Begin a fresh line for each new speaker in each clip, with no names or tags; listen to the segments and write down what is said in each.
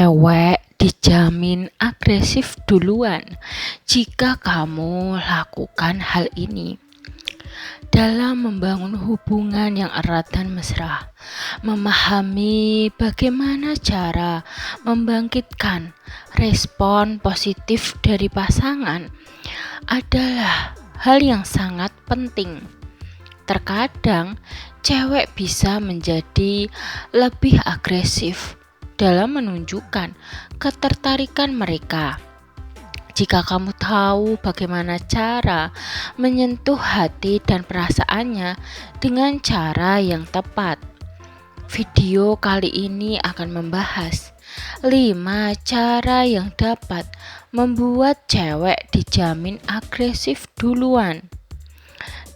Cewek dijamin agresif duluan jika kamu lakukan hal ini. Dalam membangun hubungan yang erat dan mesra, memahami bagaimana cara membangkitkan respon positif dari pasangan adalah hal yang sangat penting. Terkadang cewek bisa menjadi lebih agresif dalam menunjukkan ketertarikan mereka. Jika kamu tahu bagaimana cara menyentuh hati dan perasaannya dengan cara yang tepat. Video kali ini akan membahas 5 cara yang dapat membuat cewek dijamin agresif duluan.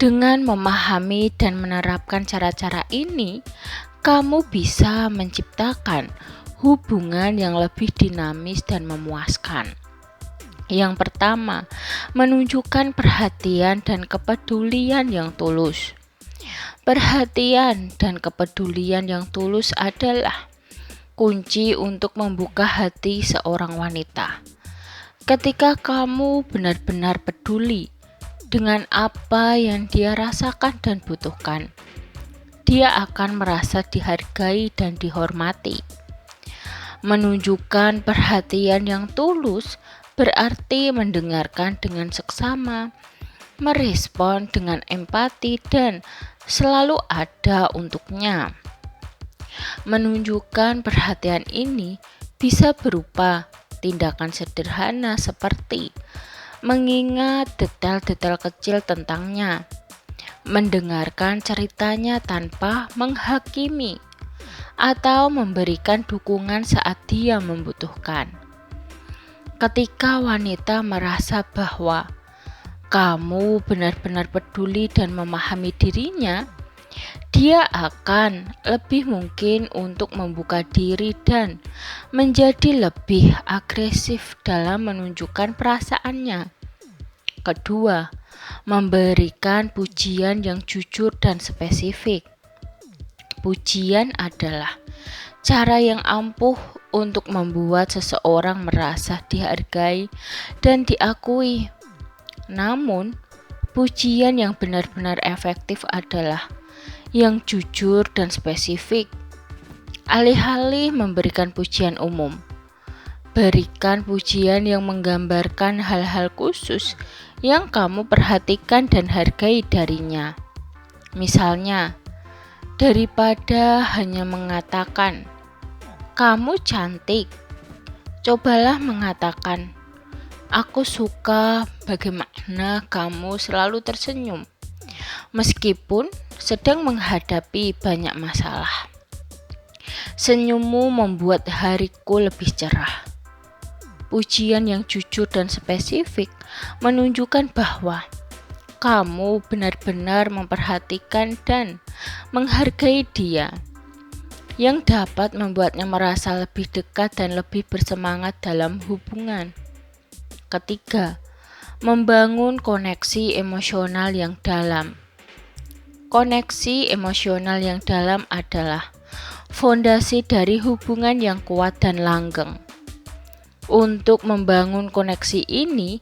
Dengan memahami dan menerapkan cara-cara ini, kamu bisa menciptakan hubungan yang lebih dinamis dan memuaskan. Yang pertama, menunjukkan perhatian dan kepedulian yang tulus. Perhatian dan kepedulian yang tulus adalah kunci untuk membuka hati seorang wanita. Ketika kamu benar-benar peduli dengan apa yang dia rasakan dan butuhkan, dia akan merasa dihargai dan dihormati. Menunjukkan perhatian yang tulus berarti mendengarkan dengan seksama, merespon dengan empati, dan selalu ada untuknya. Menunjukkan perhatian ini bisa berupa tindakan sederhana seperti mengingat detail-detail kecil tentangnya, mendengarkan ceritanya tanpa menghakimi, atau memberikan dukungan saat dia membutuhkan. Ketika wanita merasa bahwa kamu benar-benar peduli dan memahami dirinya, dia akan lebih mungkin untuk membuka diri dan menjadi lebih agresif dalam menunjukkan perasaannya. Kedua, memberikan pujian yang jujur dan spesifik. Pujian adalah cara yang ampuh untuk membuat seseorang merasa dihargai dan diakui. Namun, pujian yang benar-benar efektif adalah yang jujur dan spesifik. Alih-alih memberikan pujian umum, berikan pujian yang menggambarkan hal-hal khusus yang kamu perhatikan dan hargai darinya. Misalnya, daripada hanya mengatakan, "Kamu cantik," cobalah mengatakan, "Aku suka bagaimana kamu selalu tersenyum, meskipun sedang menghadapi banyak masalah. Senyummu membuat hariku lebih cerah." Pujian yang jujur dan spesifik menunjukkan bahwa kamu benar-benar memperhatikan dan menghargai dia, yang dapat membuatnya merasa lebih dekat dan lebih bersemangat dalam hubungan. Ketiga, membangun koneksi emosional yang dalam. Koneksi emosional yang dalam adalah fondasi dari hubungan yang kuat dan langgeng. Untuk membangun koneksi ini,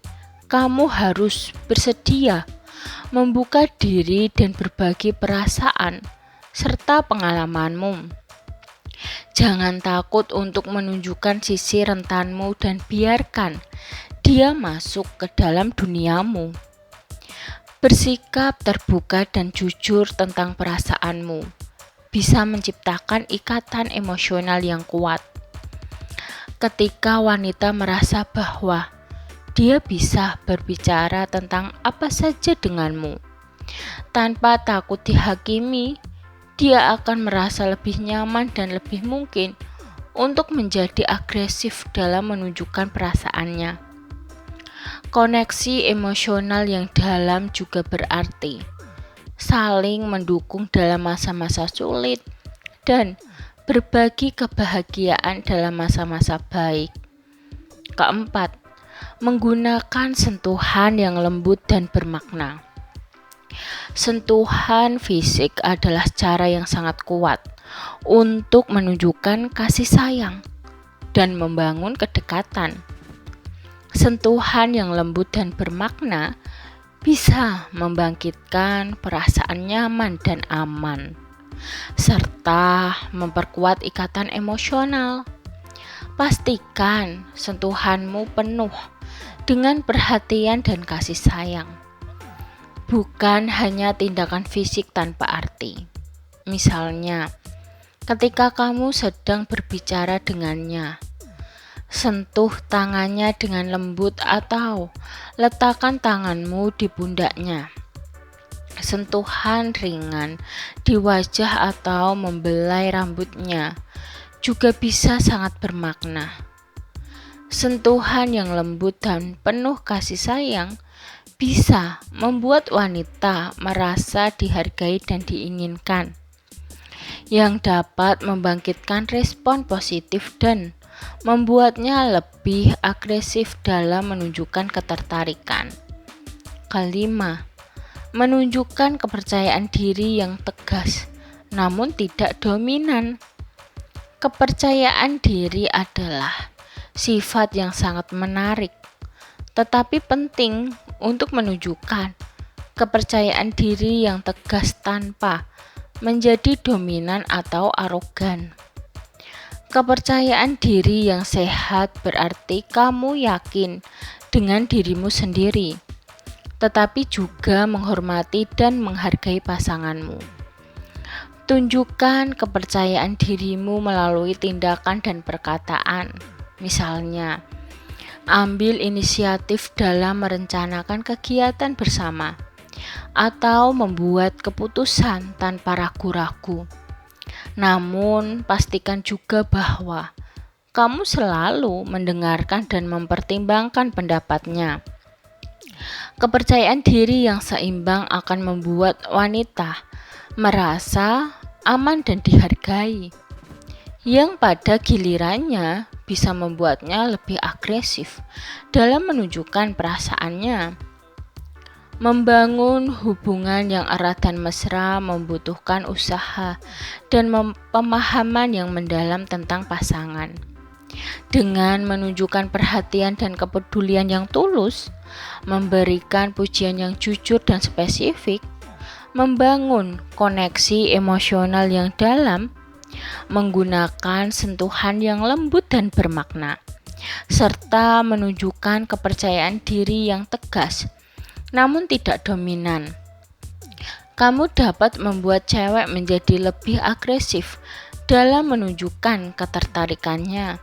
kamu harus bersedia membuka diri dan berbagi perasaan serta pengalamanmu. Jangan takut untuk menunjukkan sisi rentanmu dan biarkan dia masuk ke dalam duniamu. Bersikap terbuka dan jujur tentang perasaanmu bisa menciptakan ikatan emosional yang kuat. Ketika wanita merasa bahwa dia bisa berbicara tentang apa saja denganmu tanpa takut dihakimi, dia akan merasa lebih nyaman dan lebih mungkin untuk menjadi agresif dalam menunjukkan perasaannya. Koneksi emosional yang dalam juga berarti saling mendukung dalam masa-masa sulit dan berbagi kebahagiaan dalam masa-masa baik. Keempat, menggunakan sentuhan yang lembut dan bermakna. Sentuhan fisik adalah cara yang sangat kuat untuk menunjukkan kasih sayang. dan membangun kedekatan. Sentuhan yang lembut dan bermakna bisa membangkitkan perasaan nyaman dan aman, serta memperkuat ikatan emosional. Pastikan sentuhanmu penuh dengan perhatian dan kasih sayang, bukan hanya tindakan fisik tanpa arti. Misalnya, ketika kamu sedang berbicara dengannya, sentuh tangannya dengan lembut atau letakkan tanganmu di pundaknya. Sentuhan ringan di wajah atau membelai rambutnya juga bisa sangat bermakna. Sentuhan yang lembut dan penuh kasih sayang bisa membuat wanita merasa dihargai dan diinginkan, yang dapat membangkitkan respon positif dan membuatnya lebih agresif dalam menunjukkan ketertarikan. Kelima, menunjukkan kepercayaan diri yang tegas namun tidak dominan. Kepercayaan diri adalah sifat yang sangat menarik, tetapi penting untuk menunjukkan kepercayaan diri yang tegas tanpa menjadi dominan atau arogan. Kepercayaan diri yang sehat berarti kamu yakin dengan dirimu sendiri, tetapi juga menghormati dan menghargai pasanganmu. Tunjukkan kepercayaan dirimu melalui tindakan dan perkataan. Misalnya, ambil inisiatif dalam merencanakan kegiatan bersama atau membuat keputusan tanpa ragu-ragu. Namun, pastikan juga bahwa kamu selalu mendengarkan dan mempertimbangkan pendapatnya. Kepercayaan diri yang seimbang akan membuat wanita merasa aman dan dihargai, yang pada gilirannya bisa membuatnya lebih agresif dalam menunjukkan perasaannya. Membangun hubungan yang erat dan mesra membutuhkan usaha dan pemahaman yang mendalam tentang pasangan. Dengan menunjukkan perhatian dan kepedulian yang tulus, memberikan pujian yang jujur dan spesifik, membangun koneksi emosional yang dalam, menggunakan sentuhan yang lembut dan bermakna, serta menunjukkan kepercayaan diri yang tegas namun tidak dominan. Kamu dapat membuat cewek menjadi lebih agresif dalam menunjukkan ketertarikannya.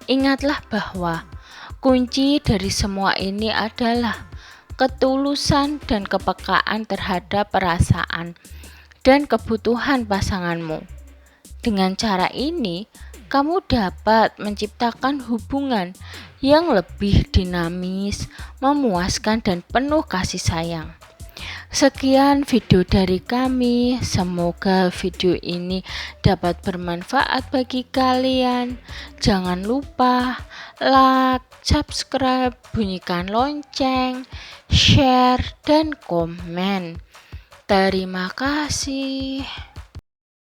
Ingatlah bahwa kunci dari semua ini adalah ketulusan dan kepekaan terhadap perasaan dan kebutuhan pasanganmu. Dengan cara ini, kamu dapat menciptakan hubungan yang lebih dinamis, memuaskan, dan penuh kasih sayang. Sekian video dari kami. Semoga video ini dapat bermanfaat bagi kalian. Jangan lupa like, subscribe, bunyikan lonceng, share, dan komen. Terima kasih.